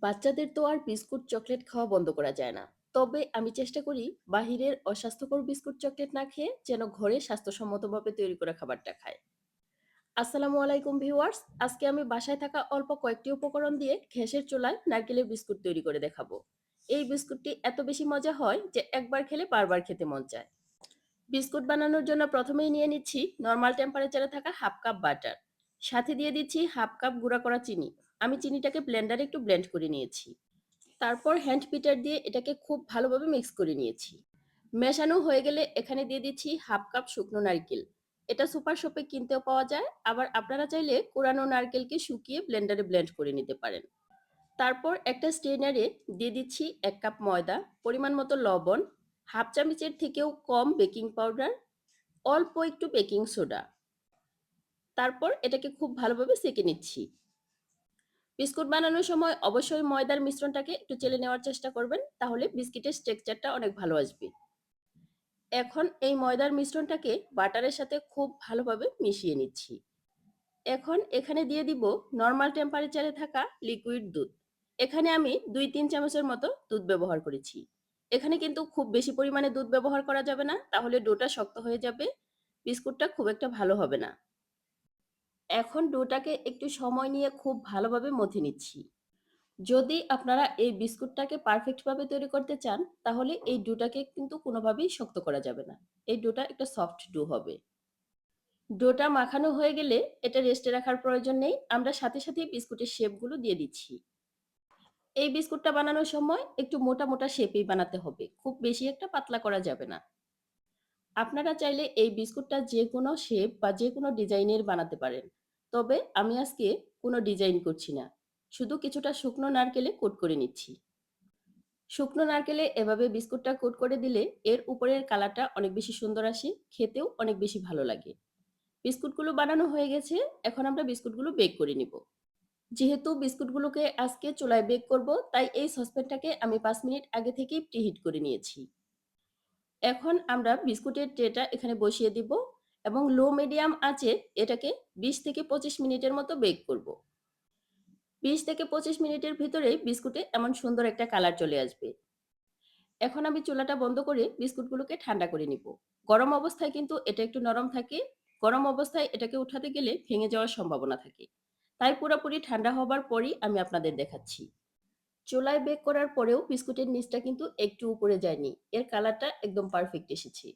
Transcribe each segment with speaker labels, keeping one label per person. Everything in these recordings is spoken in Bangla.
Speaker 1: বাচ্চাদের তো আর বিস্কুট চকলেট খাওয়া বন্ধ করা যায় না। তবে আমি চেষ্টা করি বাহিরের অস্বাস্থ্যকর বিস্কুট চকলেট না খেয়ে যেন ঘরে স্বাস্থ্যসম্মতভাবে তৈরি করা খাবারটা খায়। আসসালামু আলাইকুম ভিউয়ার্স। আজকে আমি বাসায় থাকা অল্প কয়েকটি উপকরণ দিয়ে গ্যাসের চুলায় নারকেলের বিস্কুট তৈরি করে দেখাবো। এই বিস্কুটটি এত বেশি মজা হয় যে একবার খেলে বারবার খেতে মন চায়। বিস্কুট বানানোর জন্য প্রথমেই নিয়ে নিচ্ছি নরমাল টেম্পারেচারে থাকা হাফ কাপ বাটার। সাথে দিয়ে দিচ্ছি হাফ কাপ গুঁড়া করা চিনি। আমি চিনিটাকে ব্লেন্ডারে একটু ব্লেন্ড করে নিয়েছি। তারপর হ্যান্ড পিটার দিয়ে এটাকে খুব ভালোভাবে মিক্স করে নিয়েছি। মেশানো হয়ে গেলে এখানে দিয়ে দিচ্ছি হাফ কাপ শুকনো নারকেল। এটা সুপার শপে কিনতেও পাওয়া যায়, আবার আপনারা চাইলে কোরানো নারকেলকে শুকিয়ে ব্লেন্ডারে ব্লেন্ড করে নিতে পারেন। তারপর একটা স্ট্রেনারে দিয়ে দিচ্ছি ১ কাপ ময়দা, পরিমাণ মতো লবণ, হাফ চামচের থেকেও কম বেকিং পাউডার, অল্প একটু বেকিং সোডা। তারপর এটাকে খুব ভালোভাবে সেঁকে নিচ্ছি। বিস্কুট বানানোর সময় অবশ্যই ময়দার মিশ্রণটাকে একটু চেলে নেওয়ার চেষ্টা করবেন, তাহলে বিস্কিটের টেক্সচারটা অনেক ভালো আসবে। এখন এই ময়দার মিশ্রণটাকে বাটারের সাথে খুব ভালোভাবে মিশিয়ে নিচ্ছি। এখন এখানে দিয়ে দিব নরমাল টেম্পারেচারে থাকা লিকুইড দুধ। এখানে আমি ২-৩ চামচের মতো দুধ ব্যবহার করেছি। এখানে কিন্তু খুব বেশি পরিমাণে দুধ ব্যবহার করা যাবে না, তাহলে ডোটা শক্ত হয়ে যাবে, বিস্কুটটা খুব একটা ভালো হবে না। এখন ডোটাকে একটু সময় নিয়ে খুব ভালোভাবে মথে নিচ্ছি। যদি আপনারা এই বিস্কুটটাকে পারফেক্টভাবে তৈরি করতে চান, তাহলে এই ডোটাকে কিন্তু কোনোভাবেই শক্ত করা যাবে না। এই ডোটা একটা সফট ডো হবে। ডোটা মাখানো হয়ে গেলে এটা রেস্টে রাখার প্রয়োজন নেই। আমরা সাথে সাথেই বিস্কুটের শেপগুলো দিয়ে দিচ্ছি। এই বিস্কুটটা বানানোর সময় একটু মোটা, মোটা শেপেই বানাতে হবে। খুব বেশি একটা পাতলা করা যাবে না। আপনারা চাইলে এই বিস্কুটটা যেকোনো শেপ বা যেকোনো ডিজাইনের বানাতে পারেন। তবে আমি আজকে কোনো ডিজাইন করছি না। শুধু কিছুটা শুকনো নারকেলে কোট করে নিচ্ছি। শুকনো নারকেলে এভাবে বিস্কুটটা কোট করে দিলে এর উপরের কালারটা অনেক বেশি সুন্দর আসে, খেতেও অনেক বেশি ভালো লাগে। বিস্কুটগুলো বানানো হয়ে গেছে, এখন আমরা বিস্কুটগুলো বেক করে নিব। যেহেতু বিস্কুটগুলোকে আজকে চুলায় বেক করব, তাই এই সসপ্যানটাকে আমি ৫ মিনিট আগে থেকেই প্রিহিট করে নিয়েছি। এখন আমরা বিস্কুটের ট্রেটা এখানে বসিয়ে দিব এবং লো মিডিয়াম আঁচে এটাকে ২০ থেকে ২৫ মিনিটের মতো বেক করব। ২০ থেকে ২৫ মিনিটের ভিতরেই বিস্কুটে এমন সুন্দর একটা কালার চলে আসবে। এখন আমি চুলাটা বন্ধ করে বিস্কুটগুলোকে ঠান্ডা করে নিব। গরম অবস্থায় কিন্তু এটা একটু নরম থাকে। গরম অবস্থায় এটাকে উঠাতে গেলে ভেঙে যাওয়ার সম্ভাবনা থাকে। তাই পুরোপুরি ঠান্ডা হবার পরই আমি আপনাদের দেখাচ্ছি। চুলায় বেক করার পরেও বিস্কুটের নিচটা কিন্তু একটু উপরে যায়নি। এর কালারটা একদম পারফেক্ট এসেছে।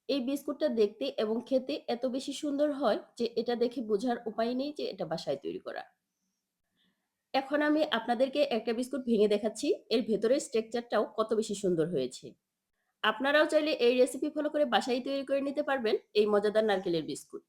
Speaker 1: এই বিস্কুটটা দেখতে এবং খেতে এত বেশি সুন্দর হয় যে এটা দেখে বোঝার উপায় নেই যে এটা বাসায় তৈরি করা। এখন আমি আপনাদেরকে একটা বিস্কুট ভেঙে দেখাচ্ছি। এর ভেতরের স্ট্রাকচারটাও কত বেশি সুন্দর হয়েছে। আপনারাও চাইলে এই রেসিপি ফলো করে বাসায় তৈরি করে নিতে পারবেন এই মজাদার নারকেলের বিস্কুট।